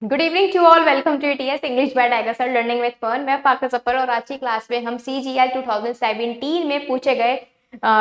Good evening to all, welcome to TS English by Tiger sir learning with fun. मैं पाक सफर और आज की क्लास में हम CGL 2017 में पूछे गए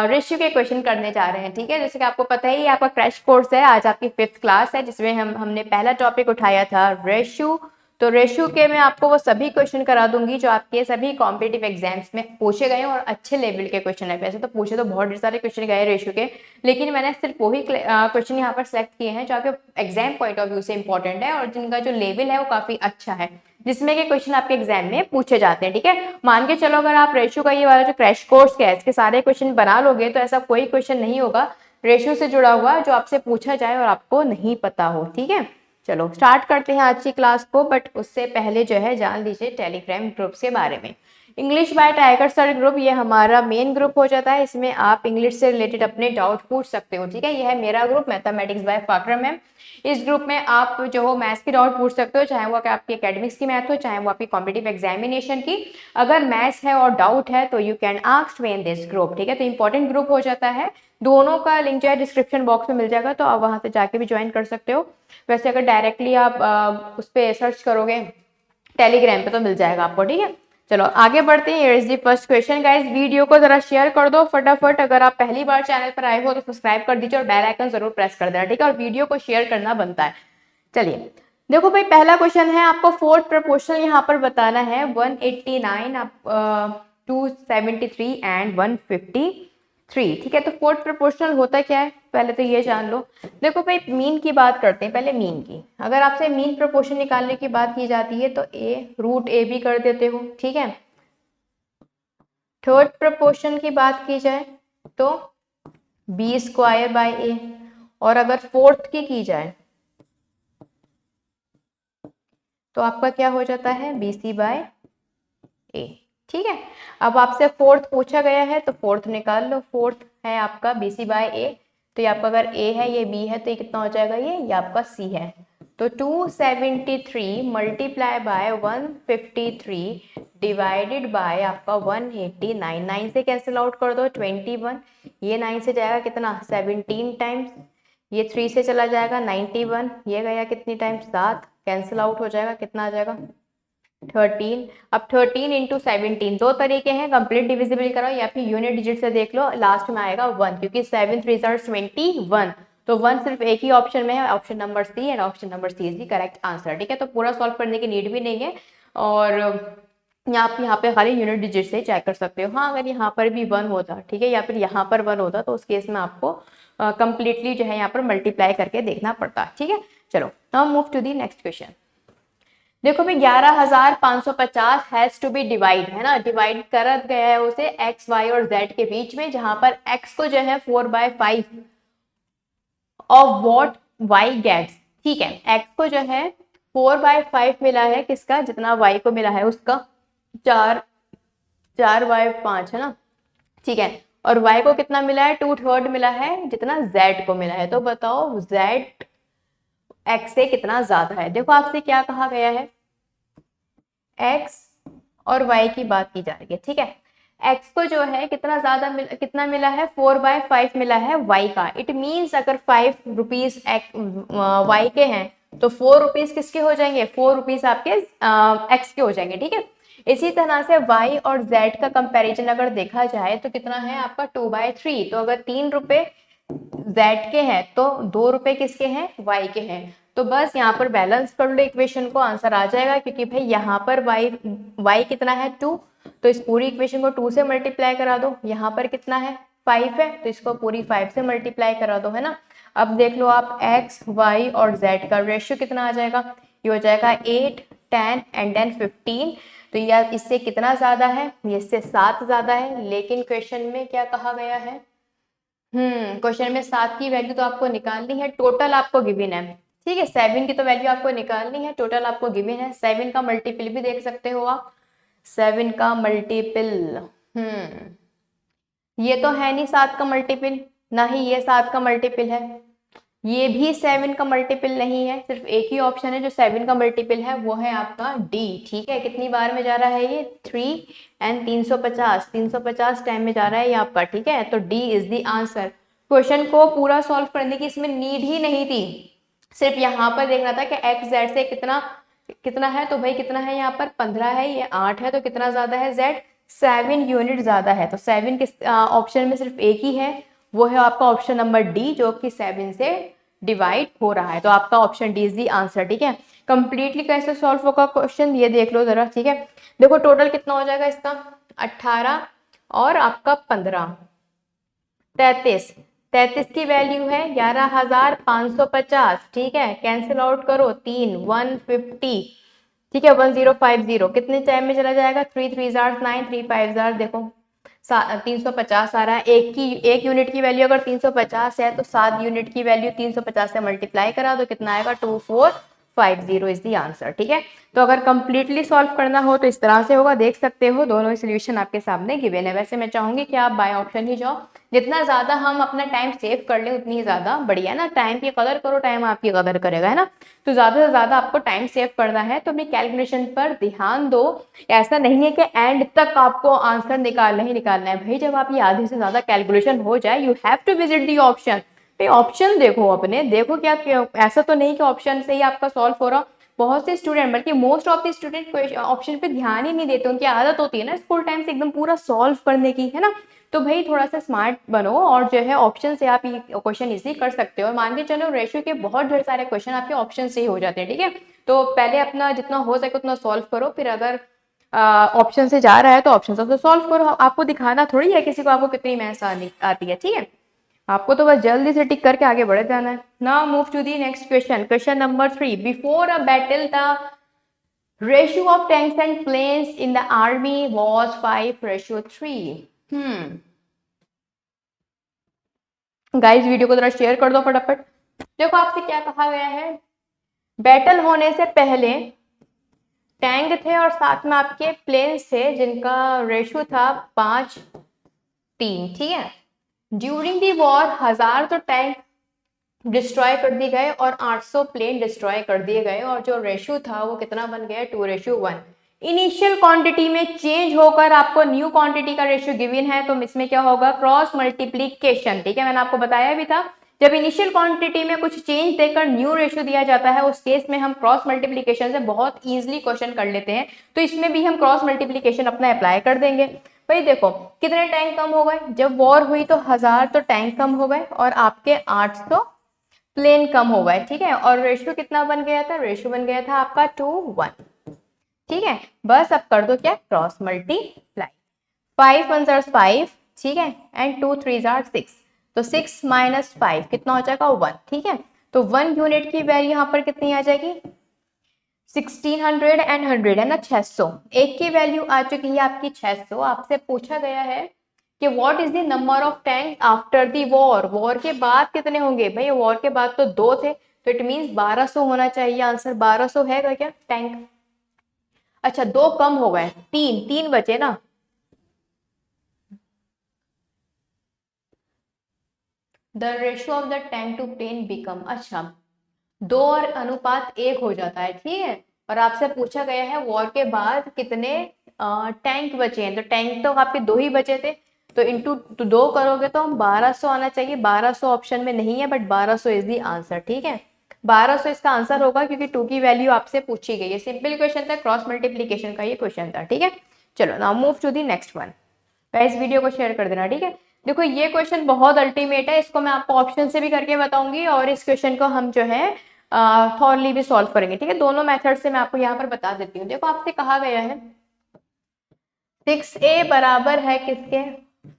रेशियो के क्वेश्चन करने जा रहे हैं। ठीक है, जैसे कि आपको पता ही आपका क्रैश कोर्स है, आज आपकी 5th क्लास है जिसमें हमने पहला टॉपिक उठाया था रेशियो। तो रेशियो के मैं आपको वो सभी क्वेश्चन करा दूंगी जो आपके सभी कॉम्पिटिटिव एग्जाम्स में पूछे गए और अच्छे लेवल के क्वेश्चन है। वैसे तो पूछे तो बहुत सारे क्वेश्चन गए रेशियो के, लेकिन मैंने सिर्फ वही क्वेश्चन यहाँ पर सेलेक्ट किए हैं जो आपके एग्जाम पॉइंट ऑफ व्यू से इंपॉर्टेंट है और जिनका जो लेवल है वो काफी अच्छा है, जिसमें के क्वेश्चन आपके एग्जाम में पूछे जाते हैं। ठीक है, मान के चलो अगर आप रेशियो का ये वाला जो क्रैश कोर्स है इसके सारे क्वेश्चन बना लोगे तो ऐसा कोई क्वेश्चन नहीं होगा रेशियो से जुड़ा हुआ जो आपसे पूछा जाए और आपको नहीं पता हो। ठीक है, चलो स्टार्ट करते हैं आज की क्लास को, बट उससे पहले जो है जान लीजिए टेलीग्राम ग्रुप्स के बारे में। English by Tiger sir group ये हमारा मेन ग्रुप हो जाता है, इसमें आप इंग्लिश से रिलेटेड अपने डाउट पूछ सकते हो। ठीक है, यह है मेरा ग्रुप मैथमेटिक्स बाय फाकरा मैम। इस ग्रुप में आप जो हो मैथ्स की डाउट पूछ सकते हो, चाहे वो आपकी एकेडमिक्स की मैथ हो चाहे वो आपकी कॉम्पिटिटिव एग्जामिनेशन की। अगर मैथ्स है और डाउट है तो you can ask me in this group. ठीक है, तो इंपॉर्टेंट ग्रुप हो जाता है, दोनों का लिंक जो है डिस्क्रिप्शन बॉक्स में मिल जाएगा, तो आप वहां से जाके भी ज्वाइन कर सकते हो। वैसे अगर डायरेक्टली आप उस पर सर्च करोगे टेलीग्राम पे तो मिल जाएगा आपको। ठीक है, चलो आगे बढ़ते हैं। Here is the first question guys. Video को जरा शेयर कर दो फटाफट। अगर आप पहली बार चैनल पर आए हो तो सब्सक्राइब कर दीजिए और बेल आइकन जरूर प्रेस कर देना। ठीक है, और वीडियो को शेयर करना बनता है। चलिए देखो भाई, पहला क्वेश्चन है, आपको फोर्थ प्रपोर्शनल यहाँ पर बताना है 189 273 एंड 153। ठीक है, तो फोर्थ प्रोपोर्शनल होता क्या है पहले तो ये जान लो। देखो भाई, मीन की बात करते हैं पहले। मीन की अगर आपसे मीन प्रोपोर्शन निकालने की बात की जाती है तो √a भी कर देते हो। ठीक है, थर्ड प्रोपोर्शन की बात की जाए तो b² / a, और अगर फोर्थ की जाए तो आपका क्या हो जाता है bc/a। ठीक है, अब आपसे फोर्थ पूछा गया है तो फोर्थ निकाल लो। फोर्थ है आपका bc/a, तो ये आपका अगर a है ये b है तो ये कितना हो जाएगा, ये आपका c है। तो 273 मल्टीप्लाई बाय 153 डिवाइडेड बाय आपका 189। 9 से कैंसिल आउट कर दो 21, ये 9 से जाएगा कितना 17 टाइम्स, ये 3 से चला जाएगा 91, ये गया कितनी टाइम्स 7, कैंसिल आउट हो जाएगा कितना आ जाएगा 13। अब 13 इंटू 17 दो तरीके हैं, कंप्लीट डिविजिबल करो या फिर यूनिट डिजिट से देख लो, लास्ट में आएगा 1 क्योंकि 7 3 21, तो 1 सिर्फ एक ही ऑप्शन में है, option number C, and option number C is the correct answer. ठीक है, तो पूरा सॉल्व करने की नीड भी नहीं है और आप यहाँ पे खाली यूनिट डिजिट से चेक कर सकते हो। हाँ, अगर यहाँ पर भी 1 होता, ठीक है, या फिर यहाँ पर 1 होता तो उस केस में आपको कंप्लीटली जो है यहाँ पर मल्टीप्लाई करके देखना पड़ता। ठीक है, चलो now move to the next question. देखो भाई 11,550 हैज टू बी डिवाइड, है ना, डिवाइड कर गया है उसे x y और z के बीच में, जहां पर x को जो है 4/5 ऑफ वॉट y गेट्स। ठीक है, x को जो है 4/5 मिला है, किसका, जितना y को मिला है उसका 4/5 है ना। ठीक है, और y को कितना मिला है 2/3 मिला है, जितना z को मिला है। तो बताओ z x से कितना ज्यादा है। देखो आपसे क्या कहा गया है, x और y की बात की जा रही है। ठीक है, x को जो है कितना ज्यादा कितना मिला है 4/5 मिला है y का। इट मीन्स अगर 5 रुपीज y के हैं तो 4 रुपीज किसके हो जाएंगे, 4 रुपीज आपके x के हो जाएंगे। ठीक है, इसी तरह से y और z का कंपैरिजन अगर देखा जाए तो कितना है आपका 2/3। तो अगर 3 रुपए z के हैं तो 2 रुपए किसके हैं, y के हैं। तो बस यहाँ पर बैलेंस कर लो इक्वेशन को, आंसर आ जाएगा, क्योंकि भाई यहाँ पर y कितना है 2, तो इस पूरी इक्वेशन को 2 से मल्टीप्लाई करा दो। यहाँ पर कितना है 5 है, तो इसको पूरी 5 से मल्टीप्लाई करा दो, है ना। अब देख लो आप x y और z का रेशियो कितना आ जाएगा, ये हो जाएगा 8 10 एंड देन 15। तो यह इससे कितना ज्यादा है, ये इससे 7 ज्यादा है, लेकिन क्वेश्चन में क्या कहा गया है, क्वेश्चन में 7 की वैल्यू तो आपको निकालनी है, टोटल आपको गिवन है। ठीक है, 7 की तो वैल्यू आपको निकालनी है, टोटल आपको गिवन है। 7 का मल्टीपल भी देख सकते हो आप, 7 का मल्टीपल, ये तो है नहीं 7 का मल्टीपल, ना ही ये 7 का मल्टीपल है, ये भी 7 का मल्टीपल नहीं है। सिर्फ एक ही ऑप्शन है जो 7 का मल्टीपल है, वो है आपका डी। ठीक है, कितनी बार में जा रहा है ये 3 एंड 350 टाइम में जा रहा है ये आपका। ठीक है, तो D is the answer. Question को पूरा सॉल्व करने की इसमें नीड ही नहीं थी, सिर्फ यहाँ पर देखना था कि एक्स जेड से कितना कितना है, तो भाई कितना है यहाँ पर 15 है, ये 8 है, तो कितना ज्यादा है जेड 7 यूनिट ज्यादा है। तो 7 किस ऑप्शन में सिर्फ एक ही है, वो है आपका ऑप्शन नंबर डी जो कि 7 से डिवाइड हो रहा है। तो आपका option D is the answer. ठीक है, कंप्लीटली कैसे सॉल्व होगा क्वेश्चन ये देख लो जरा। ठीक है, देखो टोटल कितना हो जाएगा इसका 18 और आपका 15 33। 33 की वैल्यू है 11,550। ठीक है, कैंसिल आउट करो, 3 150। ठीक है, 1050 कितने टाइम में चला जाएगा, 3 3 जार 9 3 5 जार देखो 350 आ रहा है। एक यूनिट की वैल्यू अगर 350 है तो 7 यूनिट की वैल्यू 350 से मल्टीप्लाई करा दो, कितना आएगा 2450 इज द आंसर। ठीक है, तो अगर कंप्लीटली सॉल्व करना हो तो इस तरह से होगा, देख सकते हो दोनों ही सोल्यूशन आपके सामने गिवन है। वैसे मैं चाहूंगी कि आप बाय ऑप्शन ही जाओ, जितना ज्यादा हम अपना टाइम सेव कर लें उतनी ही ज्यादा बढ़िया ना। टाइम की कदर करो, टाइम आपकी कदर करेगा, है ना। तो ज्यादा से ज्यादा आपको टाइम सेव करना है तो अपनी कैलकुलेशन पर ध्यान दो। ऐसा नहीं है कि एंड तक आपको आंसर निकालना ही निकालना है भाई। जब आप ये आधे से ज्यादा कैलकुलेशन हो जाए, you have to visit the option. Option देखो अपने, देखो क्या ऐसा तो नहीं कि ऑप्शन से ही आपका सॉल्व हो रहा। बहुत से स्टूडेंट, बल्कि most of the student option पे ध्यान ही नहीं देते। उनकी आदत होती है ना स्कूल टाइम से एकदम पूरा सॉल्व करने की, है ना। तो भाई थोड़ा सा स्मार्ट बनो और जो है ऑप्शन से आप ये क्वेश्चन इजीली कर सकते हो। और मान के चलो रेशियो के बहुत ढेर सारे क्वेश्चन आपके ऑप्शन से ही हो जाते हैं। ठीक है, तो पहले अपना जितना हो सके उतना सॉल्व करो, फिर अगर ऑप्शन से जा रहा है तो ऑप्शन से सॉल्व करो। आपको दिखाना थोड़ी है किसी को आपको कितनी मैथ्स आती है। ठीक है, आपको तो बस जल्दी से टिक करके आगे बढ़ जाना है। Now move to the next question. Question number 3, before a battle the ratio of tanks and planes in the army was 5:3। Guys video को जरा शेयर कर दो फटाफट। देखो आपसे क्या कहा गया है, बैटल होने से पहले टैंक थे और साथ में आपके प्लेन्स थे जिनका रेशियो था 5:3। ठीक है, ड्यूरिंग दी वॉर 1000 तो टैंक डिस्ट्रॉय कर दिए गए और 800 प्लेन डिस्ट्रॉय कर दिए गए, और जो रेशियो था वो कितना बन गया 2:1। इनिशियल क्वांटिटी में चेंज होकर आपको न्यू क्वांटिटी का रेशियो गिवन है, तो इसमें क्या होगा क्रॉस मल्टीप्लीकेशन। ठीक है, मैंने आपको बताया भी था जब इनिशियल क्वांटिटी में कुछ चेंज देकर न्यू रेशियो दिया जाता है उस केस में हम क्रॉस मल्टीप्लीकेशन से बहुत इजीली क्वेश्चन कर लेते हैं। तो इसमें भी हम क्रॉस मल्टीप्लीकेशन अपना अप्लाई कर देंगे। भाई देखो कितने टैंक कम हो गए, जब वॉर हुई तो 1000 तो टैंक कम हो गए और आपके 800 प्लेन कम हो गए। ठीक है, और रेशियो कितना बन गया था, रेशियो बन गया था आपका 2:1। ठीक है, बस अब कर दो क्या क्रॉस मल्टीप्लाई। 5 1 जार 5। ठीक है, एंड 2 3 जार 6। तो 6 माइनस 5 कितना हो जाएगा 1। ठीक है, तो 1 यूनिट की वैल्यू यहाँ पर कितनी आ जाएगी 1600 एंड 100 है ना 600। एक की वैल्यू आ चुकी है आपकी 600। आपसे पूछा गया है कि what is the number of tank after the war. War के बाद कितने होंगे, भाई वॉर के बाद तो 2 थे, तो इट मींस 1200 होना चाहिए। आंसर 1200 है क्या टैंक। अच्छा 2 कम हो गए, 3 3 बचे ना। The ratio of the tank to plane become, अच्छा 2 और अनुपात 1 हो जाता है। ठीक है, और आपसे पूछा गया है वॉर के बाद कितने टैंक बचे हैं, तो टैंक तो आपके 2 ही बचे थे, तो इंटू 2 करोगे तो हम 1200 आना चाहिए। 1200 ऑप्शन में नहीं है बट 1200 इज दी आंसर। ठीक है, 1200 इसका आंसर होगा क्योंकि 2 की वैल्यू आपसे पूछी गई है। सिंपल क्वेश्चन था, क्रॉस मल्टीप्लीकेशन का ये क्वेश्चन था। ठीक है, चलो now move to the next one. Guys video को शेयर कर देना। ठीक है, देखो ये क्वेश्चन बहुत अल्टीमेट है, इसको मैं आपको ऑप्शन से भी करके बताऊंगी और इस क्वेश्चन को हम जो है थॉरली भी सॉल्व करेंगे। ठीक है, दोनों मेथड से मैं आपको यहाँ पर बता देती हूँ। देखो आपसे कहा गया है 6a बराबर है किसके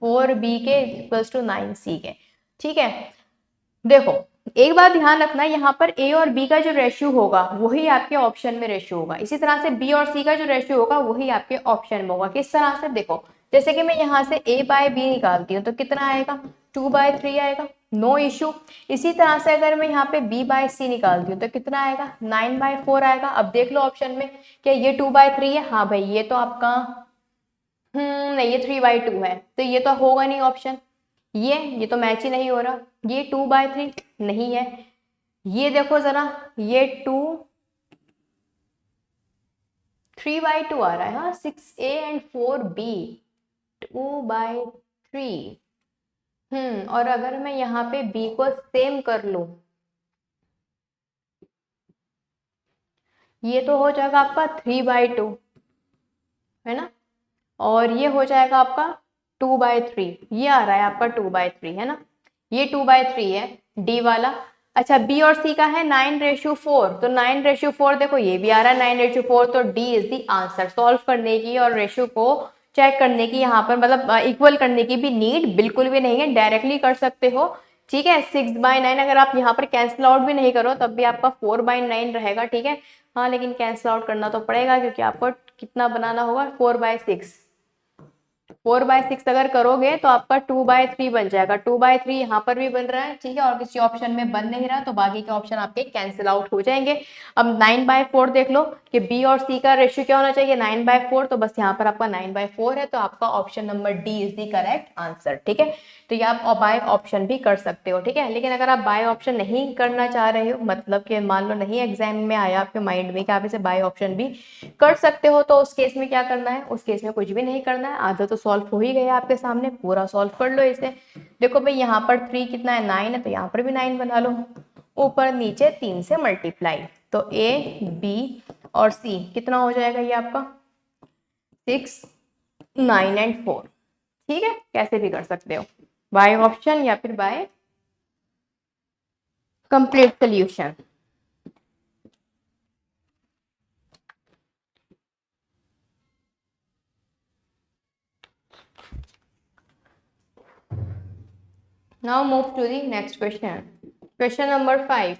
4b के इक्वल्स टू 9c के। ठीक है, देखो एक बात ध्यान रखना, यहाँ पर a और b का जो रेशियो होगा वही आपके ऑप्शन में रेशियो होगा। इसी तरह से b और c का जो रेशियो होगा वही आपके ऑप्शन में होगा। किस तरह से, देखो जैसे कि मैं यहाँ से a बाय b निकालती हूँ तो कितना आएगा 2/3 आएगा, नो इशू। इसी तरह से अगर मैं यहाँ पे b बाय c निकालती हूँ तो कितना आएगा 9/4 आएगा। अब देख लो ऑप्शन में क्या ये 2/3 है, हाँ भाई ये तो आपका नहीं ये 3/2 है, तो ये तो होगा नहीं ऑप्शन। ये तो मैच ही नहीं हो रहा। ये 2/3 नहीं है। ये देखो जरा, ये 3/2 आ रहा है। हाँ 6a एंड 4b 2/3। और अगर मैं यहाँ पे b को सेम कर लूं ये तो हो जाएगा आपका 3/2, है ना, और ये हो जाएगा आपका 2/3, ये आ रहा है आपका 2/3, है ना, ये 2/3 है डी वाला। अच्छा बी और सी का है 9:4, तो 9:4 देखो ये भी आ रहा है 9:4, तो D is the answer. Solve करने की और रेशियो को चेक करने की यहाँ पर मतलब इक्वल करने की भी नीड बिल्कुल भी नहीं है, डायरेक्टली कर सकते हो। ठीक है, 6/9 अगर आप यहाँ पर कैंसिल आउट भी नहीं करो तब भी आपका 4/9 रहेगा। ठीक है, हाँ लेकिन कैंसिल आउट करना तो पड़ेगा क्योंकि आपको कितना बनाना होगा, 4/6। 4/6 अगर करोगे तो आपका 2/3 बन जाएगा। 2/3 यहाँ पर भी बन रहा है, ठीक है, और किसी ऑप्शन में बन नहीं रहा तो बाकी के ऑप्शन आपके कैंसिल आउट हो जाएंगे। अब 9/4 देख लो कि बी और सी का रेशियो क्या होना चाहिए, 9/4, तो बस यहाँ पर आपका 9/4 है, तो आपका option number D is the correct answer. ठीक है, तो ये आप बाय ऑप्शन भी कर सकते हो। ठीक है, लेकिन अगर आप बाय ऑप्शन नहीं करना चाह रहे हो, मतलब कि मान लो नहीं एग्जाम में आया आपके माइंड में कि आप इसे बाय ऑप्शन भी कर सकते हो, तो उस केस में क्या करना है, उस केस में कुछ भी नहीं करना है, आधा तो सॉल्व हो ही गया आपके सामने, पूरा सॉल्व कर लो इसे। देखो भाई यहाँ पर 3 कितना है, 9 है, तो यहाँ पर भी 9 बना लो, ऊपर नीचे 3 से मल्टीप्लाई, तो ए बी और सी कितना हो जाएगा ये आपका 6, 9 एंड 4। ठीक है, कैसे भी कर सकते हो, बाय ऑप्शन या फिर by complete solution. Now move to the next question. Question number 5.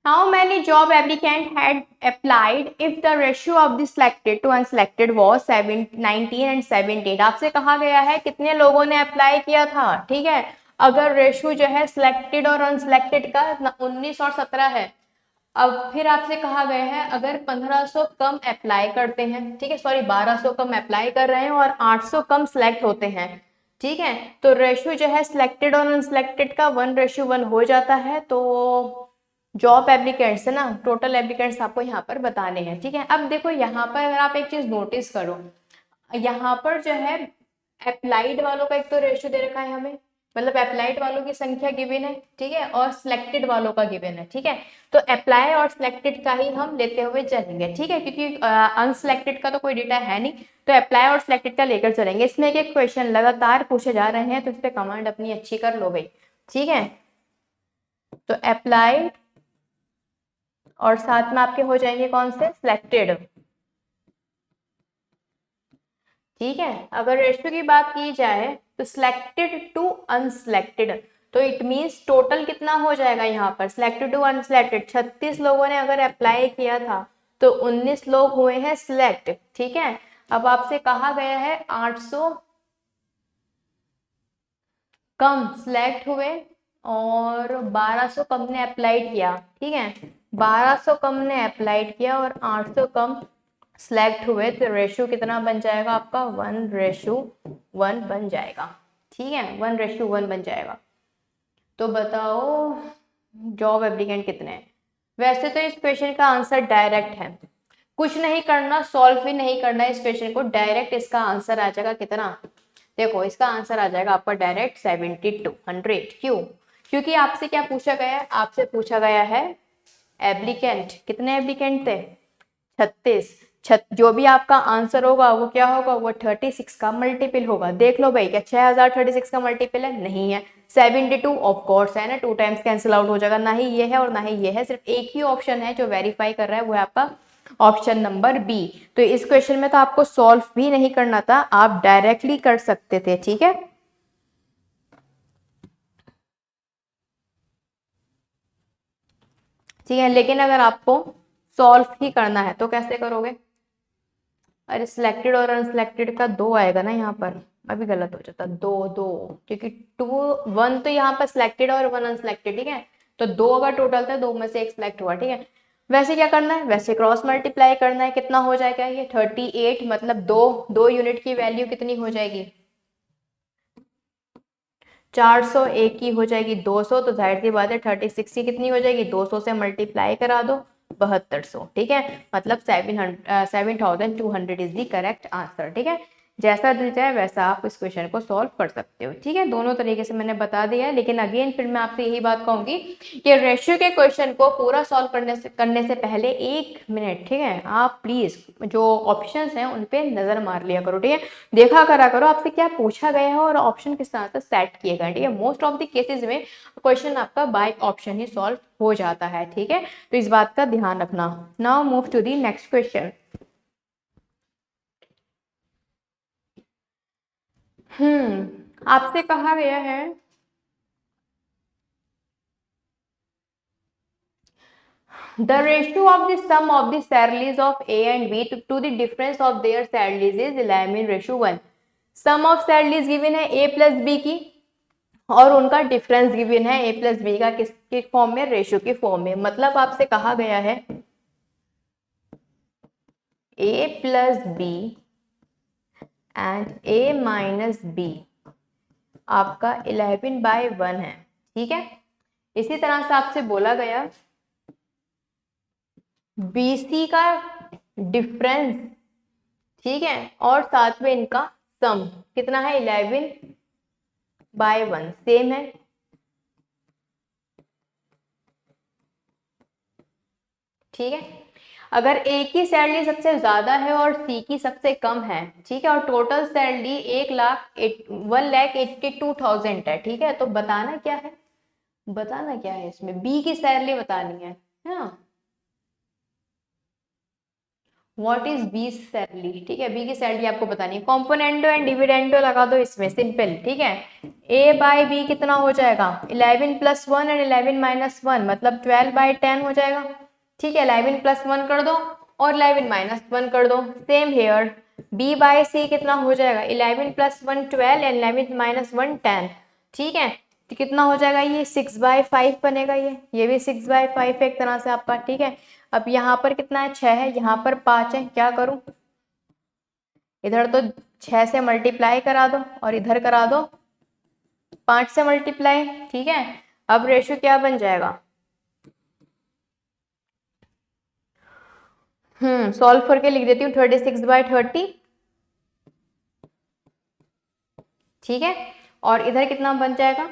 How many job applicant had applied if the ratio of the selected to unselected was 19 and 17? आपसे कहा गया है कितने लोगों ने अप्लाई किया था। ठीक है, अगर रेशियो जो है सिलेक्टेड और अनसिलेक्टेड का 19 और 17 है। अब फिर आपसे कहा गया है अगर 1500 कम अप्लाई करते हैं, ठीक है, सॉरी 1200 कम अप्लाई कर रहे हैं और 800 कम सिलेक्ट होते हैं। ठीक है, तो रेशियो जो है सिलेक्टेड और अनसिलेक्टेड का 1:1 हो जाता है। तो जॉब एप्लीकेंट्स है ना, टोटल एप्लीकेंट्स आपको यहाँ पर बताने हैं। ठीक है, अब देखो यहाँ पर अगर आप एक चीज नोटिस करो, यहाँ पर जो है अप्लाइड वालों का एक तो रेशियो दे रखा है हमें, मतलब अप्लाइड वालों की संख्या गिवन है, ठीक है, और सिलेक्टेड वालों का गिवन है। ठीक है, तो अप्लाई और सिलेक्टेड का ही हम लेते हुए चलेंगे। ठीक है, क्योंकि अनसिलेक्टेड का तो कोई डेटा है नहीं, तो अप्लाई और सिलेक्टेड का लेकर चलेंगे। इसमें एक क्वेश्चन लगातार पूछे जा रहे हैं, तो इस पर कमांड अपनी अच्छी कर लो भाई। ठीक है, तो अप्लाइड और साथ में आपके हो जाएंगे कौन से, सिलेक्टेड। ठीक है, अगर रेशियो की बात की जाए तो सिलेक्टेड टू अनसिलेक्टेड, तो इट मींस टोटल कितना हो जाएगा यहाँ पर, सिलेक्टेड टू अनसिलेक्टेड 36 लोगों ने अगर अप्लाई किया था तो 19 लोग हुए हैं सिलेक्ट। ठीक है, अब आपसे कहा गया है 800 कम सिलेक्ट हुए और 1200 कम ने अप्लाइड किया। ठीक है, 1200 कम ने अप्लाइड किया और 800 कम सिलेक्ट हुए, तो रेशियो कितना बन जाएगा आपका, 1:1 बन जाएगा। ठीक है, 1:1 बन जाएगा। तो बताओ जॉब एप्लीकेंट कितने हैं। वैसे तो इस क्वेश्चन का आंसर डायरेक्ट है, कुछ नहीं करना, सॉल्व भी नहीं करना है इस क्वेश्चन को, डायरेक्ट इसका आंसर आ जाएगा कितना, देखो इसका आंसर आ जाएगा आपका डायरेक्ट 72, 100। क्यों, क्योंकि आपसे क्या पूछा गया है, आपसे पूछा गया है एप्लीकेंट, कितने एप्लीकेंट थे, 36। जो भी आपका आंसर होगा वो क्या होगा, वो 36 का मल्टीपल होगा। देख लो भाई क्या 6000 36 का मल्टीपल है, नहीं है। 72 ऑफ कोर्स है ना, 2 टाइम्स कैंसिल आउट हो जाएगा, ना ही ये है और ना ही ये है, सिर्फ एक ही ऑप्शन है जो वेरीफाई कर रहा है, वो है आपका ऑप्शन नंबर बी। तो इस क्वेश्चन में तो आपको सॉल्व भी नहीं करना था, आप डायरेक्टली कर सकते थे। ठीक है, ठीक है, लेकिन अगर आपको सॉल्व ही करना है तो कैसे करोगे, अरे सिलेक्टेड और अनसिलेक्टेड का 2 आएगा ना यहाँ पर, अभी गलत हो जाता, 2 2, क्योंकि 1 तो यहाँ पर सिलेक्टेड और 1 अनसिलेक्टेड। ठीक है, तो 2 अगर टोटल था, 2 में से 1 सिलेक्ट हुआ। ठीक है, वैसे क्या करना है, वैसे क्रॉस मल्टीप्लाई करना है, कितना हो जाएगा ये 38, मतलब 2 यूनिट की वैल्यू कितनी हो जाएगी, 400, एक की हो जाएगी 200, तो जाहिर सी बात है 36 की कितनी हो जाएगी, 200 से मल्टीप्लाई करा दो 7200। ठीक है, मतलब 7200 इज द करेक्ट आंसर। ठीक है, जैसा दिल चाहे वैसा आप इस क्वेश्चन को सॉल्व कर सकते हो। ठीक है, दोनों तरीके से मैंने बता दिया है, लेकिन अगेन फिर मैं आपसे यही बात कहूंगी कि रेशियो के क्वेश्चन को पूरा सॉल्व करने से पहले 1 मिनट, ठीक है, आप प्लीज जो ऑप्शंस हैं उन पे नजर मार लिया करो। ठीक है, देखा करा करो आपसे क्या पूछा गया है और ऑप्शन किस तरह से सेट किए गए। ठीक है, मोस्ट ऑफ द केसेस में क्वेश्चन आपका बाय ऑप्शन ही सॉल्व हो जाता है। ठीक है, तो इस बात का ध्यान रखना। Now move to the next question. आपसे कहा गया है the ratio of the sum of the salaries of A and B to the difference of their salaries is 11:1। Sum of salaries given है A प्लस बी की और उनका difference given है A plus B का किसके form में, ratio के form में। मतलब आपसे कहा गया है A plus B and A minus B आपका 11/1 है। ठीक है, इसी तरह से आपसे बोला गया BC का डिफरेंस, ठीक है, और साथ में इनका सम कितना है, 11/1 सेम है। ठीक है, अगर A की सैलरी सबसे ज्यादा है और C की सबसे कम है, ठीक है, और टोटल सैलरी 1,82,000 है, ठीक है, तो बताना क्या है, बताना क्या है इसमें, B की सैलरी बतानी है ना। व्हाट इज बी सैलरी, ठीक है, बी की सैलरी आपको बतानी है। कॉम्पोनेंटो एंड डिविडेंडो लगा दो इसमें, सिंपल। ठीक है, ए बाई बी कितना हो जाएगा, 11+1 एंड 11-1 मतलब 12/10 हो जाएगा। ठीक है, 11+1 कर दो और 11-1 कर दो। सेम हेयर, बी बाई सी कितना हो जाएगा, 11+1 12 एंड 11-1 10। ठीक है, तो कितना हो जाएगा, ये 6/5 बनेगा, ये भी 6/5 एक तरह से आपका। ठीक है, अब यहाँ पर कितना है, 6 है, यहाँ पर 5 है, क्या करूं, इधर तो 6 से मल्टीप्लाई करा दो और इधर करा दो 5 से मल्टीप्लाई। ठीक है, अब रेशियो क्या बन जाएगा, सॉल्व करके लिख देती हूँ 36/30। ठीक है, और इधर कितना बन जाएगा,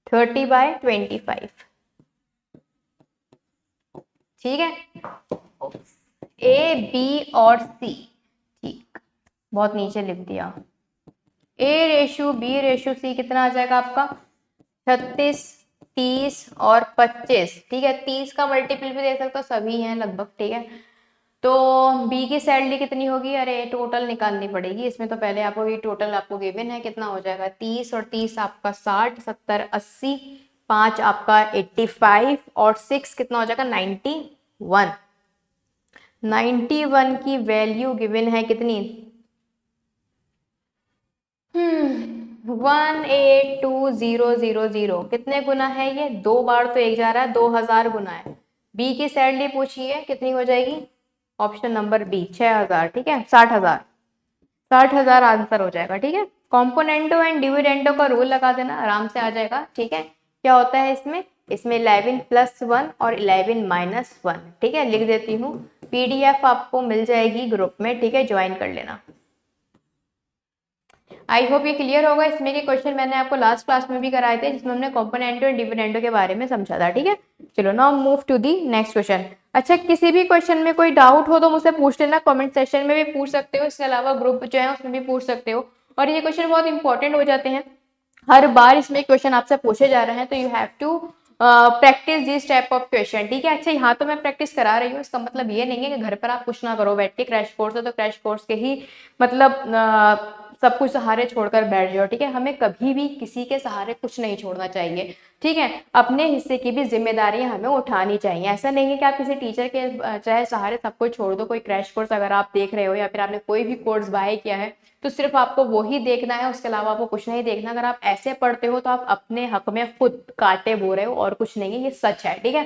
30/25। ठीक है, ए बी और सी, ठीक, बहुत नीचे लिख दिया। A/B/C कितना आ जाएगा आपका, 36, 30 और 25। ठीक है, 30 का मल्टीपल भी दे सकते हो, सभी हैं लगभग। ठीक है, तो B की सैलरी कितनी होगी, अरे टोटल निकालनी पड़ेगी इसमें, तो पहले आपको ये टोटल आपको गिवन है, कितना हो जाएगा, 30 और 30 आपका 60, 70, 80, 5 आपका 85 और 6 कितना हो जाएगा, 91। 91 की वैल्यू गिवन है कितनी, 182,000। कितने गुना है ये, 2 बार तो एक जा रहा है, 2000 गुना है। बी की सैलरी पूछी है कितनी हो जाएगी, ऑप्शन नंबर बी 6000। ठीक है, 60,000, 60,000 आंसर हो जाएगा। ठीक है, कॉम्पोनेंटो एंड डिविडेंडो का रूल लगा देना, आराम से आ जाएगा। ठीक है, क्या होता है इसमें, इसमें 11+1 और 11-1। ठीक है, लिख देती हूँ, PDF आपको मिल जाएगी ग्रुप में। ठीक है, ज्वाइन कर लेना। आई होप ये क्लियर होगा। इसमें के क्वेश्चन मैंने आपको लास्ट क्लास में भी कराए थे, जिसमें हमने कॉम्पोनेंटो एंड डिविडेंडो के बारे में समझा था। ठीक है, चलो now move to the next question. अच्छा, किसी भी क्वेश्चन में कोई डाउट हो तो मुझसे पूछ लेना, कमेंट सेक्शन में भी पूछ सकते हो, इसके अलावा ग्रुप जो है उसमें भी पूछ सकते हो। और ये क्वेश्चन बहुत इंपॉर्टेंट हो जाते हैं, हर बार इसमें क्वेश्चन आपसे पूछे जा रहे हैं, तो you have to practice this type of question. ठीक है, अच्छा यहाँ तो मैं प्रैक्टिस करा रही हूँ, इसका मतलब ये नहीं है कि घर पर आप कुछ ना करो बैठ के, क्रैश कोर्स है तो क्रैश कोर्स के ही मतलब सब कुछ सहारे छोड़कर बैठ जाओ। ठीक है, हमें कभी भी किसी के सहारे कुछ नहीं छोड़ना चाहिए। ठीक है, अपने हिस्से की भी जिम्मेदारियां हमें उठानी चाहिए। ऐसा नहीं है कि आप किसी टीचर के चाहे सहारे सब कुछ छोड़ दो। कोई क्रैश कोर्स अगर आप देख रहे हो या फिर आपने कोई भी कोर्स बाय किया है तो सिर्फ आपको वो ही देखना है, उसके अलावा आपको कुछ नहीं देखना। अगर आप ऐसे पढ़ते हो तो आप अपने हक में खुद कांटे बो रहे हो और कुछ नहीं है, ये सच है। ठीक है,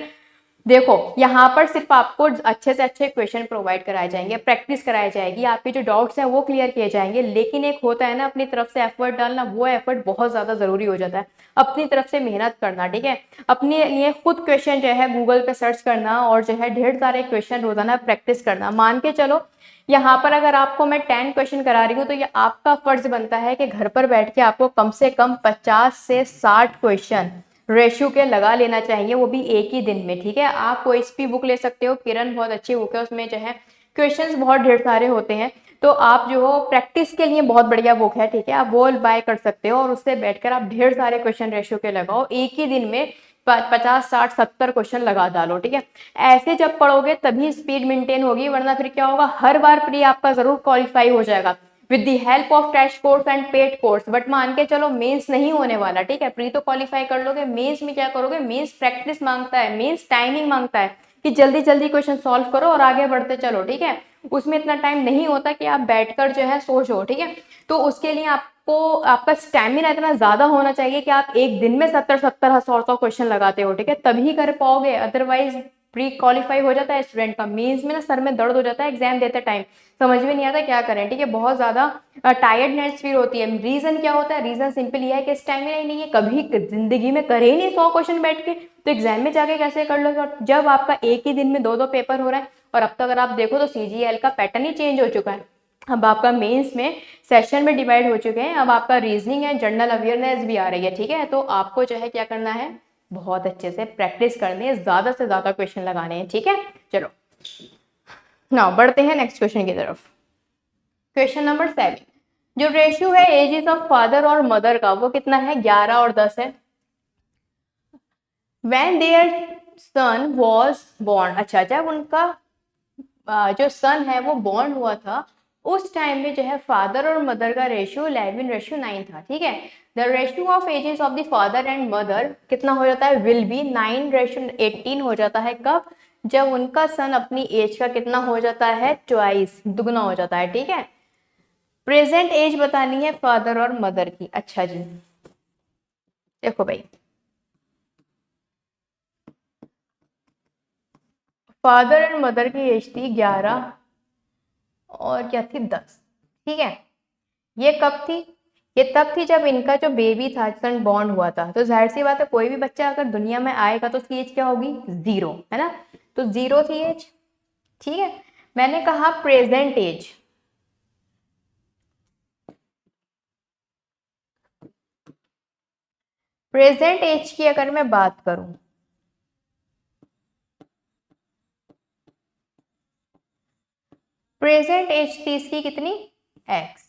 देखो यहाँ पर सिर्फ आपको अच्छे से अच्छे क्वेश्चन प्रोवाइड कराए जाएंगे, प्रैक्टिस कराई जाएगी, आपके जो डाउट्स हैं वो क्लियर किए जाएंगे, लेकिन एक होता है ना अपनी तरफ से एफर्ट डालना, वो एफर्ट बहुत ज्यादा जरूरी हो जाता है। अपनी तरफ से मेहनत करना, ठीक है, अपने लिए खुद क्वेश्चन जो है गूगल पे सर्च करना और जो है ढेर सारे क्वेश्चन रोजाना प्रैक्टिस करना। मान के चलो यहाँ पर अगर आपको मैं 10 क्वेश्चन करा रही हूँ तो ये आपका फर्ज बनता है कि घर पर बैठ के आपको कम से कम 50 से 60 क्वेश्चन रेशियो के लगा लेना चाहिए, वो भी एक ही दिन में। ठीक है, आप कोई भी बुक ले सकते हो, किरण बहुत अच्छी बुक है, उसमें जो है क्वेश्चंस बहुत ढेर सारे होते हैं, तो आप जो हो प्रैक्टिस के लिए बहुत बढ़िया बुक है। ठीक है, आप वो बाय कर सकते हो और उससे बैठकर आप ढेर सारे क्वेश्चन रेशियो के लगाओ, एक ही दिन में 50 60 70 क्वेश्चन लगा डालो। ठीक है, ऐसे जब पढ़ोगे तभी स्पीड मेंटेन होगी, वरना फिर क्या होगा, हर बार प्री आपका जरूर क्वालिफाई हो जाएगा with the help of crash course and paid course, but मान के चलो मेंस नहीं होने वाला। ठीक है, प्री तो क्वालिफाई कर लोगे, मेंस में क्या करोगे, मेंस प्रैक्टिस मांगता है, मेंस टाइमिंग मांगता है कि जल्दी जल्दी क्वेश्चन सॉल्व करो और आगे बढ़ते चलो। ठीक है, उसमें इतना टाइम नहीं होता कि आप बैठकर जो है सोचो। ठीक है, तो उसके लिए आपको आपका स्टैमिना इतना ज्यादा होना चाहिए कि आप एक दिन में 70 70 100 क्वेश्चन लगाते हो। ठीक है, तभी कर पाओगे, अदरवाइज प्री क्वालिफाई हो जाता है स्टूडेंट का, मेंस में ना सर में दर्द हो जाता है एग्जाम देते टाइम, समझ में नहीं आता क्या करें। ठीक है, बहुत ज्यादा टायर्डनेस फील होती है। रीजन क्या होता है, रीजन सिंपल ये है कि स्टैमिना ही नहीं है, कभी जिंदगी में करे ही नहीं 100 क्वेश्चन बैठ के, तो एग्जाम में जाके कैसे कर लोगे। और जब आपका एक ही दिन में दो दो पेपर हो रहा है, और अब तक अगर आप देखो तो सीजीएल का पैटर्न ही चेंज हो चुका है। अब आपका मेंस में सेशन में डिवाइड हो चुके हैं, अब आपका रीजनिंग है, जनरल अवेयरनेस भी आ रही है। ठीक है, तो आपको जो है क्या करना है, बहुत अच्छे से प्रैक्टिस करनी है, ज्यादा से ज्यादा क्वेश्चन लगाने हैं। ठीक है, चलो नाउ बढ़ते हैं नेक्स्ट क्वेश्चन की तरफ। क्वेश्चन नंबर 7, जो रेशियो है एजेस ऑफ फादर और मदर का, वो कितना है, 11 और 10 है। When their son was born, अच्छा जब उनका जो सन है वो बॉर्न हुआ था, उस टाइम में जो है फादर और मदर का रेशियो 11:9 था। ठीक है, the ratio of ages of the father and mother कितना हो जाता है, विल बी 9:18 हो जाता है। कब, जब उनका सन अपनी एज का कितना हो जाता है, ट्वाइस, दुगना हो जाता है। ठीक है, प्रेजेंट एज बतानी है फादर और मदर की। अच्छा जी, देखो भाई, फादर एंड मदर की एज थी 11 और क्या थी, 10। ठीक है, ये कब थी, ये तब थी जब इनका जो बेबी था, सन बॉर्न हुआ था। तो जाहिर सी बात है कोई भी बच्चा अगर दुनिया में आएगा तो उसकी एज क्या होगी, 0, है ना, तो 0 थी एज। ठीक है, मैंने कहा प्रेजेंट एज, प्रेजेंट एज की अगर मैं बात करूं, प्रेजेंट एज थी इसकी कितनी, x।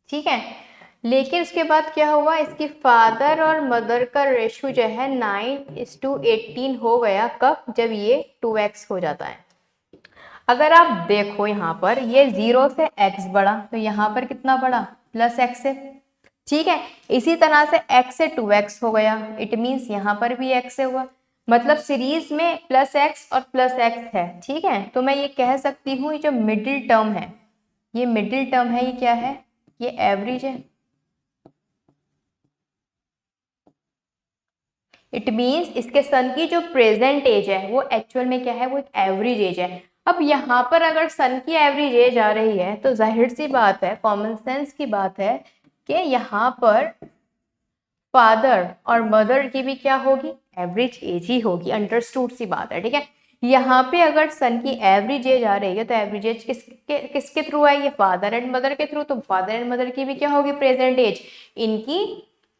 ठीक है, लेकिन उसके बाद क्या हुआ, इसकी फादर और मदर का रेशियो जो है 9:18 हो गया। कब, जब ये 2x हो जाता है। अगर आप देखो यहाँ पर ये 0 से x बढ़ा, तो यहाँ पर कितना बढ़ा, प्लस x से। ठीक है, इसी तरह से x से 2x हो गया, इट मीन्स यहाँ पर भी x से हुआ, मतलब सीरीज में प्लस x और प्लस x है। ठीक है, तो मैं ये कह सकती हूँ ये जो मिडिल टर्म है, ये मिडिल टर्म है, ये क्या है, ये एवरेज है। इट मीन्स इसके सन की जो प्रेजेंट एज है वो एक्चुअल में क्या है, वो एक एवरेज एज है। अब यहाँ पर अगर सन की एवरेज एज आ रही है तो जाहिर सी बात है, कॉमन सेंस की बात है कि यहाँ पर फादर और मदर की भी क्या होगी, एवरेज एज ही होगी, अंडरस्टूड सी बात है। ठीक है, यहाँ पे अगर सन की एवरेज एज आ रही है तो एवरेज एज किसके थ्रू आई है, फादर एंड मदर के थ्रू, तो फादर एंड मदर की भी क्या होगी, प्रेजेंट एज, इनकी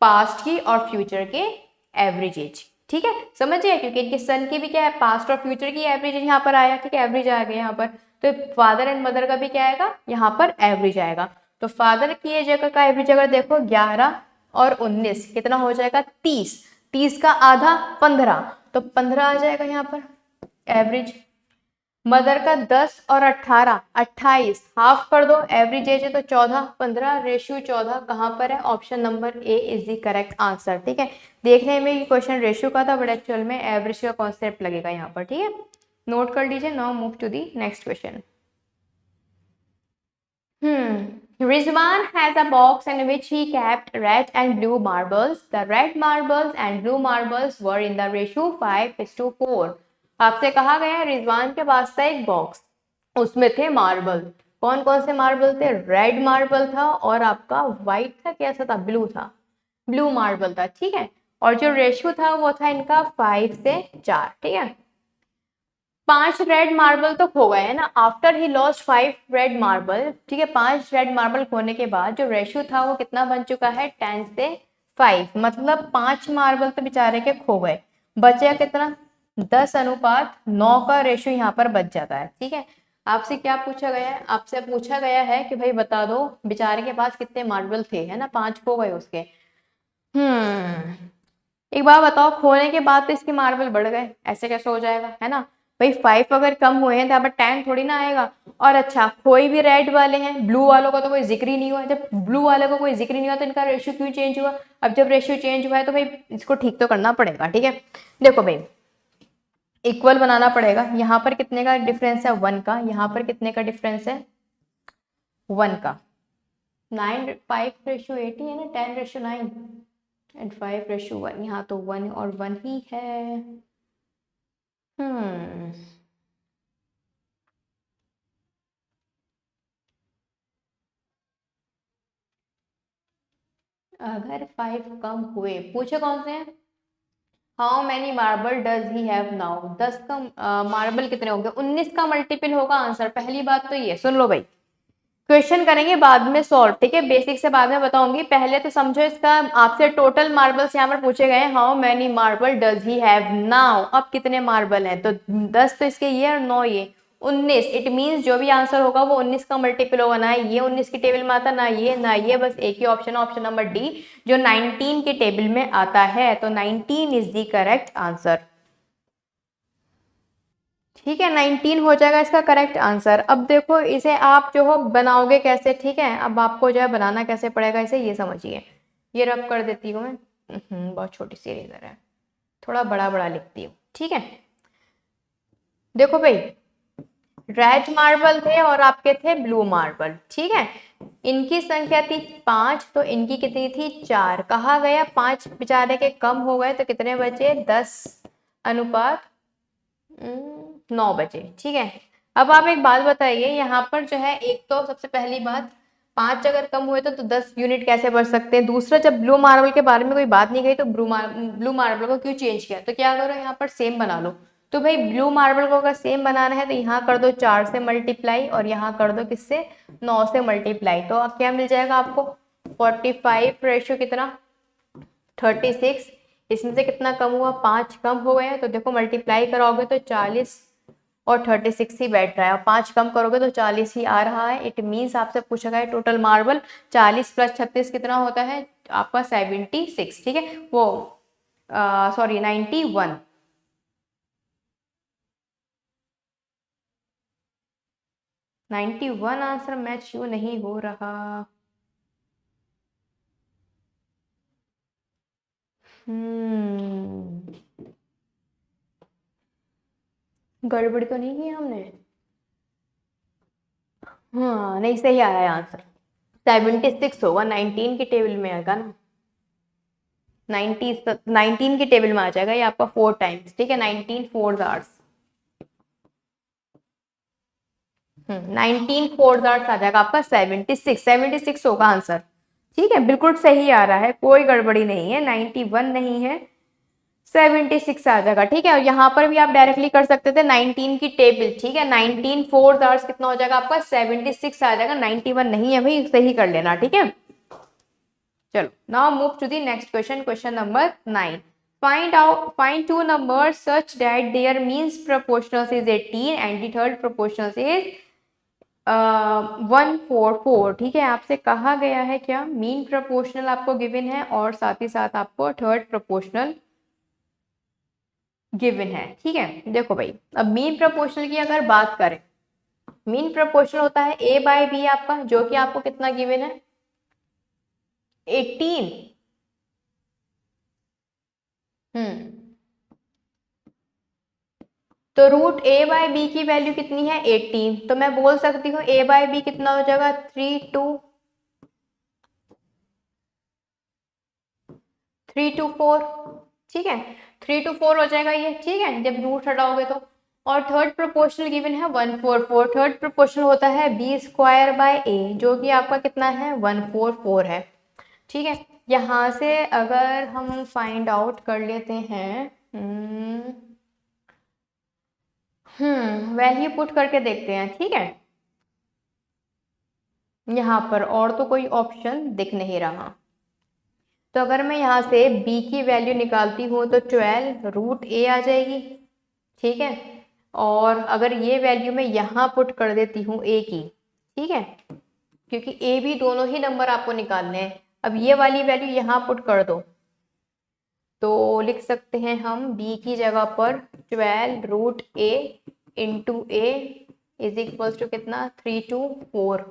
पास्ट की और फ्यूचर के एवरेज एज। ठीक है, समझिए, क्योंकि इनके सन की भी क्या है, पास्ट और फ्यूचर की एवरेज यहाँ पर आया। ठीक है, एवरेज आ गया यहाँ पर, तो फादर एंड मदर का भी क्या आएगा, यहाँ पर एवरेज आएगा। तो फादर की एज का एवरेज अगर देखो 11 और 19 कितना हो जाएगा, 30, 30 का आधा 15, तो 15 आ जाएगा यहाँ पर एवरेज। मदर का 10 और 18, 28, हाफ कर दो, एवरेज एज है तो 14, 15 रेशियो 14 कहाँ पर है, option number A is the correct answer. ठीक है, देखने में ये क्वेश्चन रेशियो का था, बट एक्चुअल में एवरेज का कॉन्सेप्ट लगेगा यहाँ पर। ठीक है, नोट कर लीजिए। Now move to the next question. Rizwan has a box in which he kept red and blue marbles. The red marbles and blue marbles were in the ratio 5:4. आपसे कहा गया है रिजवान के पास था एक बॉक्स, उसमें थे मार्बल। कौन कौन से मार्बल थे? रेड मार्बल था और आपका व्हाइट था, कैसा था? ब्लू था, ब्लू मार्बल था, ठीक है। और जो रेशियो था वो था इनका 5 से 4, ठीक है। 5 रेड मार्बल तो खो गए है ना, after he lost 5 red marble, ठीक है। 5 रेड मार्बल खोने के बाद जो रेशियो था वो कितना बन चुका है? 10 से 5, मतलब 5 मार्बल तो बेचारे के खो गए। बचे कितना? 10:9 का रेशियो यहाँ पर बच जाता है, ठीक है। आपसे क्या पूछा गया है? आपसे पूछा गया है कि भाई बता दो बेचारे के पास कितने मार्बल थे, है ना, 5 खो गए उसके। एक बार बताओ, खोने के बाद तो इसके मार्बल बढ़ गए, ऐसे कैसे हो जाएगा, है ना। भाई 5 अगर कम हुए हैं तो यहाँ पर 10 थोड़ी ना आएगा। और अच्छा, कोई भी रेड वाले हैं, ब्लू वालों का तो कोई जिक्र ही नहीं हुआ। जब ब्लू वाले को कोई जिक्र नहीं हुआ तो इनका रेशियो क्यों चेंज हुआ? अब जब रेशियो चेंज हुआ है तो भाई इसको ठीक तो करना पड़ेगा, ठीक है। देखो भाई, इक्वल बनाना पड़ेगा। यहाँ पर कितने का डिफरेंस है? 1 का। यहाँ पर कितने का डिफरेंस है? 1 का। 5:8 ही है ना, 10:9 एंड 5:1। यहाँ तो 1 और 1 ही है। हम्म अगर 5 कम हुए, पूछे कौन से हैं? How many marble does he have now? 10 का मार्बल कितने होंगे? 19 का मल्टीपल होगा आंसर। पहली बात तो ये सुन लो भाई, क्वेश्चन करेंगे बाद में सॉल्व, ठीक है। बेसिक से बाद में बताऊंगी, पहले तो समझो इसका। आपसे टोटल मार्बल्स यहाँ पर पूछे गए हैं, how many marble does he have now. अब कितने मार्बल हैं? तो 10 तो इसके ये और 9 ये, 19। इट मीन्स जो भी आंसर होगा वो 19 का मल्टीपल होगा। ना ये 19 की टेबल में आता, ना ये ना ये, बस एक ही ऑप्शन, ऑप्शन नंबर डी, जो 19 की टेबल में आता है। तो 19 इज द करेक्ट आंसर, ठीक है। 19 हो जाएगा इसका करेक्ट आंसर। अब देखो इसे आप जो हो बनाओगे कैसे, ठीक है। अब आपको जो है बनाना कैसे पड़ेगा इसे, ये समझिए। ये रब कर देती हूँ मैं। बहुत छोटी सी इरेजर है, थोड़ा बड़ा बड़ा लिखती हूँ, ठीक है। देखो भाई, रेड मार्बल थे और आपके थे ब्लू मार्बल, ठीक है। इनकी संख्या थी 5, तो इनकी कितनी थी? 4। कहा गया 5 बेचारे के कम हो गए तो कितने बचे? 10:9 बचे, ठीक है। अब आप एक बात बताइए, यहाँ पर जो है, एक तो सबसे पहली बात, 5 अगर कम हुए तो 10 यूनिट कैसे बढ़ सकते हैं? दूसरा, जब ब्लू मार्बल के बारे में कोई बात नहीं गई तो ब्लू मार्बल को क्यों चेंज किया? तो क्या करो, यहाँ पर सेम बना लो। तो भाई ब्लू मार्बल को अगर सेम बनाना है तो यहाँ कर दो 4 से मल्टीप्लाई, और यहाँ कर दो किससे? 9 से मल्टीप्लाई। तो अब क्या मिल जाएगा आपको? 45 रेशियो कितना? 36। इसमें से कितना कम हुआ? 5 कम हो गया। तो देखो मल्टीप्लाई करोगे तो 40 और 36 ही बैठ रहा है, और 5 कम करोगे तो 40 ही आ रहा है। इट मीन्स आपसे पूछा गया टोटल मार्बल 40 + 36 कितना होता है आपका? 76, ठीक है। वो सॉरी 91। 91 आंसर मैच क्यों नहीं हो रहा? हम्म गड़बड़ी तो नहीं की हमने? हाँ, नहीं, सही आया है आंसर। 76 होगा, 19 की टेबल में आएगा ना। 19 की टेबल में आ जाएगा ये आपका 4 टाइम्स, ठीक है। 19 4 आवर्स, 19 4 आवर्स आ जाएगा आपका 76 होगा आंसर, ठीक है। बिल्कुल सही आ रहा है, कोई गड़बड़ी नहीं है, 91 नहीं है, 76 आ जाएगा, ठीक है। और यहाँ पर भी आप डायरेक्टली कर सकते थे 19 की टेबल, ठीक है। 19 4 आवर्स कितना हो जाएगा आपका? 76 आ जाएगा, 91 नहीं है भाई, सही कर लेना, ठीक है। चलो, now move to the next question, question number 9। Find two numbers such that their means proportionals is 18 and the third proportionals is 144, ठीक है। आपसे कहा गया है क्या? मीन प्रोपोर्शनल आपको गिवन है और साथ ही साथ आपको थर्ड प्रोपोर्शनल गिवन है, ठीक है। देखो भाई, अब मीन प्रोपोर्शनल की अगर बात करें, मीन प्रोपोर्शनल होता है A/B आपका, जो कि आपको कितना गिवन है? 18। हम्म तो √A/B की वैल्यू कितनी है? 18। तो मैं बोल सकती हूँ A/B कितना हो जाएगा? 3 2 4, ठीक है, 3 to 4 हो जाएगा ये, ठीक है, जब रूट हटाओगे तो। और थर्ड प्रोपोर्शनल गिवन है 144, थर्ड प्रोपोर्शनल होता है बी स्क्वायर बाय ए, जो कि आपका कितना है 144 है, ठीक है। यहाँ से अगर हम फाइंड आउट कर लेते हैं, वैल्यू पुट करके देखते हैं, ठीक है। यहाँ पर और तो कोई ऑप्शन दिख नहीं रहा, तो अगर मैं यहाँ से b की वैल्यू निकालती हूँ तो 12 रूट a आ जाएगी, ठीक है। और अगर ये वैल्यू मैं यहाँ पुट कर देती हूँ a की, ठीक है, क्योंकि a b दोनों ही नंबर आपको निकालने हैं। अब ये वाली वैल्यू यहाँ पुट कर दो तो लिख सकते हैं हम b की जगह पर 12 root a into a is equals to कितना 3 to 4।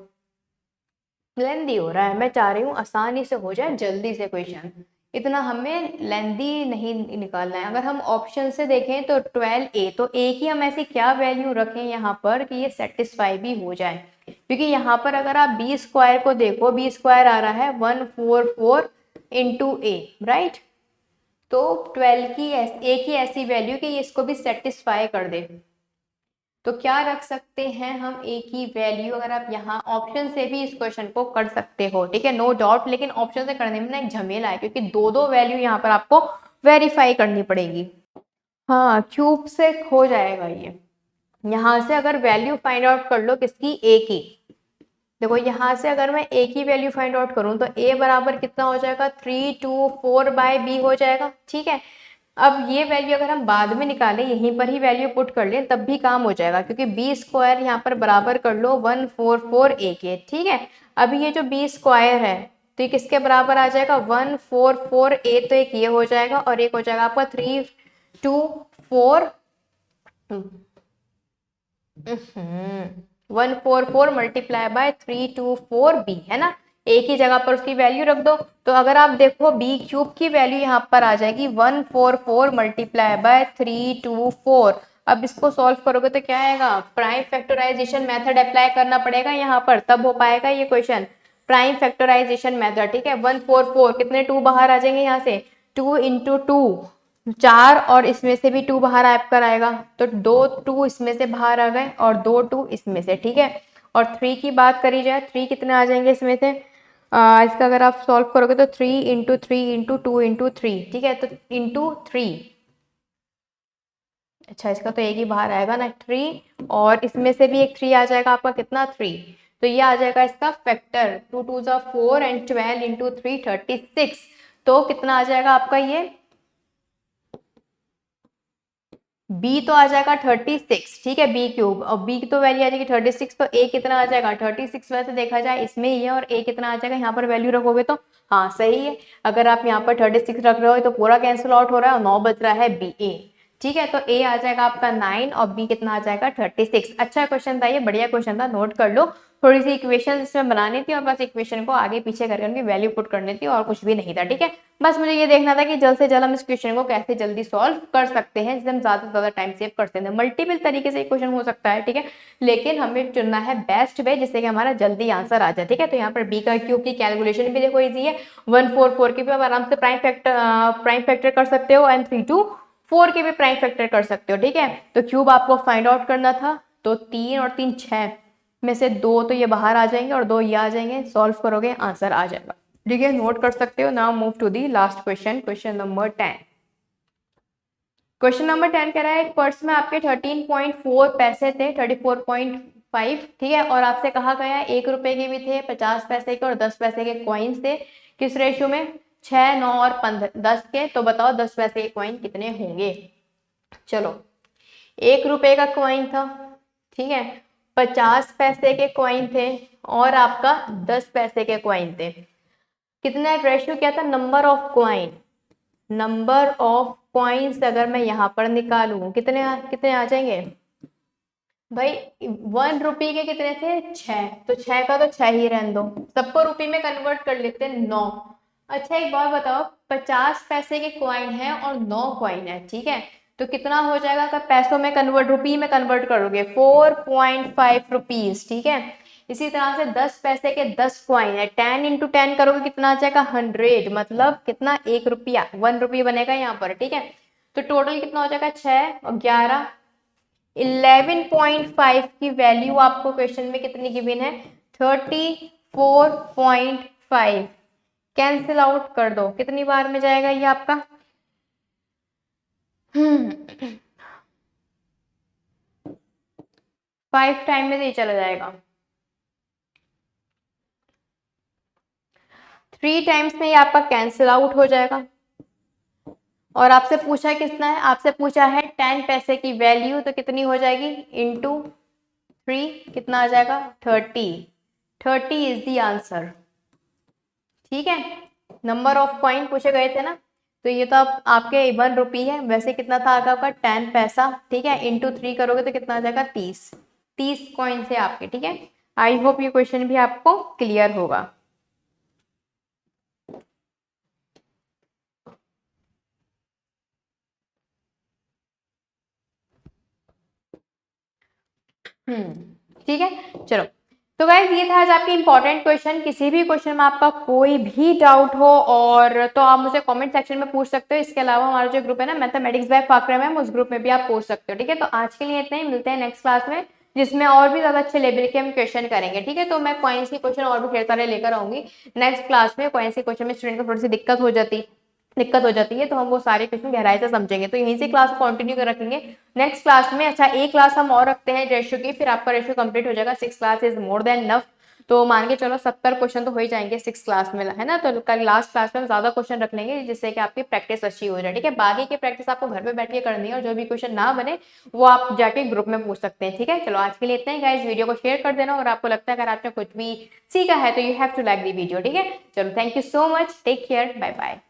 लेंदी हो रहा है, मैं चाह रही हूँ आसानी से हो जाए, जल्दी से क्वेश्चन, इतना हमें लेंदी नहीं निकालना है। अगर हम ऑप्शन से देखें तो 12a, तो a की हम ऐसी क्या वैल्यू रखें यहाँ पर कि ये सेटिस्फाई भी हो जाए, क्योंकि यहाँ पर अगर आप b स्क्वायर को देखो, b स्क्वायर आ रहा है 144 इंटू a, राइट। तो 12 की a की ऐसी वैल्यू कि ये इसको भी सेटिस्फाई कर दे, तो क्या रख सकते हैं हम a की वैल्यू। अगर आप यहाँ ऑप्शन से भी इस क्वेश्चन को कर सकते हो, ठीक है, नो डाउट, लेकिन ऑप्शन से करने में ना एक झमेला है, क्योंकि दो दो वैल्यू यहाँ पर आपको वेरीफाई करनी पड़ेगी। हाँ, क्यूब से हो जाएगा ये। यहाँ से अगर वैल्यू फाइंड आउट कर लो किसकी, a की, देखो यहाँ से अगर मैं a की वैल्यू फाइंड आउट करूँ तो a बराबर कितना हो जाएगा 324 बाय b हो जाएगा, ठीक है। अब ये वैल्यू अगर हम बाद में निकालें, यहीं पर ही वैल्यू पुट कर लें तब भी काम हो जाएगा, क्योंकि बी स्क्वायर यहाँ पर बराबर कर लो 144a के, ठीक है। अभी ये जो बी स्क्वायर है तो ये किसके बराबर आ जाएगा 144a, तो एक ये हो जाएगा और एक हो जाएगा आपका 324 144 मल्टीप्लाई बाय 324b, है ना। एक ही जगह पर उसकी वैल्यू रख दो, तो अगर आप देखो b क्यूब की वैल्यू यहाँ पर आ जाएगी 144 मल्टीप्लाई बाय 324। अब इसको सॉल्व करोगे तो क्या आएगा, प्राइम फैक्टराइजेशन मेथड अप्लाई करना पड़ेगा यहाँ पर, तब हो पाएगा ये क्वेश्चन, प्राइम फैक्टराइजेशन मेथड, ठीक है। 144 कितने 2 बाहर आ जाएंगे यहाँ से, 2 इंटू 2 4, और इसमें से भी 2 बाहर आपका आएगा, तो 2 2 इसमें से बाहर आ गए और 2 2 इसमें से, ठीक है। और 3 की बात करी जाए, 3 कितने आ जाएंगे इसमें से, इसका अगर आप सॉल्व करोगे तो 3 इंटू 3 इंटू 2 इंटू 3, ठीक है, तो इंटू 3, अच्छा इसका तो एक ही बाहर आएगा ना 3, और इसमें से भी एक 3 आ जाएगा आपका, कितना 3, तो ये आ जाएगा इसका फैक्टर 2 2 4 एंड 12 इंटू 3 36, तो कितना आ जाएगा आपका ये b तो आ जाएगा 36, ठीक है, b क्यूब, और b की तो वैल्यू आ जाएगी 36, तो a कितना आ जाएगा 36, वैसे देखा जाए इसमें ही है, और a कितना आ जाएगा यहाँ पर वैल्यू रखोगे तो, हाँ सही है। अगर आप यहाँ पर 36 रख रहे हो तो पूरा कैंसिल आउट हो रहा है और 9 बच रहा है b a, ठीक है, तो a आ जाएगा आपका 9 और b कितना आ जाएगा 36। अच्छा क्वेश्चन था ये, बढ़िया क्वेश्चन था, नोट कर लो। थोड़ी सी इक्वेशन इसमें बनानी थी और बस इक्वेशन को आगे पीछे करके उनकी वैल्यू पुट करनी थी, और कुछ भी नहीं था, ठीक है। बस मुझे ये देखना था कि जल्द से जल्द हम इस क्वेश्चन को कैसे जल्दी सॉल्व कर सकते हैं, जिससे हम ज्यादा से ज्यादा टाइम सेव कर सकते हैं। मल्टीपल तरीके से क्वेश्चन हो सकता है, ठीक है, लेकिन हमें चुनना है बेस्ट वे, जिससे कि हमारा जल्दी आंसर आ जाए, ठीक है। तो यहाँ पर बी का क्यूब की कैलकुलेशन भी देखो इजी है, 144 की भी आप आराम से प्राइम फैक्टर कर सकते हो, एंड 3 to 4 के भी प्राइम फैक्टर कर सकते हो, ठीक है। तो क्यूब आपको फाइंड आउट करना था, तो 3 और 3 6 में से 2 तो ये बाहर आ जाएंगे और 2 ये आ जाएंगे, सॉल्व करोगे आंसर आ जाएगा, ठीक है, नोट कर सकते हो। Now move to the last question, question number 10। Question number 10 कह रहा है एक पर्स में आपके 13.4 पैसे थे, 34.5, ठीक है, और आपसे कहा गया 1 रुपए के भी थे, 50 पैसे के और 10 पैसे के कॉइन्स थे, किस रेशियो में, 6 9 और 10 के, तो बताओ 10 पैसे के कॉइन कितने होंगे। चलो, 1 रुपए का कॉइन था, ठीक है, 50 पैसे के कॉइन थे और आपका 10 पैसे के कॉइन थे, कितना रेशियो क्या था, number of coin, number of coins अगर मैं यहाँ पर निकालूं कितने कितने आ जाएंगे भाई, 1 रुपये के कितने थे 6, तो 6 का तो 6 ही रहने दो, सबको रुपये में कन्वर्ट कर लेते हैं 9। अच्छा एक बात बताओ, 50 पैसे के कॉइन है और 9 कॉइन है, ठीक है, तो कितना हो जाएगा, अगर पैसों में कन्वर्ट रुपये में कन्वर्ट करोगे 4.5 रुपीज, ठीक है। इसी तरह से 10 पैसे के 10 कॉइन है, 10 इंटू 10 करोगे कितना आ जाएगा 100, मतलब कितना 1 रुपया, 1 रुपया बनेगा यहाँ पर, ठीक है। तो टोटल कितना हो जाएगा 6 और 11, 11.5 की वैल्यू आपको क्वेश्चन में कितनी गिवन है 34.5, कैंसिल आउट कर दो, कितनी बार में जाएगा ये आपका 5 टाइम में तो ये चला जाएगा, 3 टाइम्स में ये आपका कैंसिल आउट हो जाएगा। और आपसे पूछा कितना है, आपसे पूछा है 10 पैसे की वैल्यू, तो कितनी हो जाएगी इंटू 3, कितना आ जाएगा 30 इज द आंसर, ठीक है। नंबर ऑफ कॉइन पूछे गए थे ना, तो ये तो अब आपके 1 रुपी है, वैसे कितना था आपका 10 पैसा, ठीक है, इंटू 3 करोगे तो कितना आ जाएगा 30 कॉइन है आपके, ठीक है। आई होप ये क्वेश्चन भी आपको क्लियर होगा। ठीक है, चलो। तो गाइज ये था आज आपके इंपॉर्टेंट क्वेश्चन। किसी भी क्वेश्चन में आपका कोई भी डाउट हो और तो आप मुझे कमेंट सेक्शन में पूछ सकते हो। इसके अलावा हमारा जो ग्रुप है ना मैथमेटिक्स बाय फाकरा मैम, उस ग्रुप में भी आप पूछ सकते हो, ठीक है। तो आज के लिए इतना ही, मिलते हैं नेक्स्ट क्लास में जिसमें और भी ज्यादा अच्छे लेवल के हम क्वेश्चन करेंगे, ठीक है। तो मैं कॉइन्स के क्वेश्चन और भी ढेर सारे लेकर आऊंगी नेक्स्ट क्लास में। कॉइन्स के क्वेश्चन में स्टूडेंट को थोड़ी सी दिक्कत हो जाती है, तो हम वो सारे क्वेश्चन गहराई से समझेंगे। तो यहीं से क्लास कंटिन्यू कर रखेंगे नेक्स्ट क्लास में। अच्छा, एक क्लास हम और रखते हैं रेशियो की, फिर आपका रेशियो कंप्लीट हो जाएगा। 6 class is more than enough. तो मान के चलो 70 क्वेश्चन तो हो ही जाएंगे 6 क्लास में, है ना। तो कल लास्ट क्लास में हम ज्यादा क्वेश्चन रख लेंगे जिससे कि आपकी प्रैक्टिस अच्छी हो जाए, ठीक है। बाकी की प्रैक्टिस आपको घर पे बैठ के करनी है, और जो भी क्वेश्चन ना बने वो आप जाके ग्रुप में पूछ सकते हैं, ठीक है। चलो आज के लिए इतना ही गाइस, वीडियो को शेयर कर देना, और आपको लगता है अगर आपने कुछ भी सीखा है तो you have to like the video, ठीक है। चलो, thank you so much, take care, bye bye.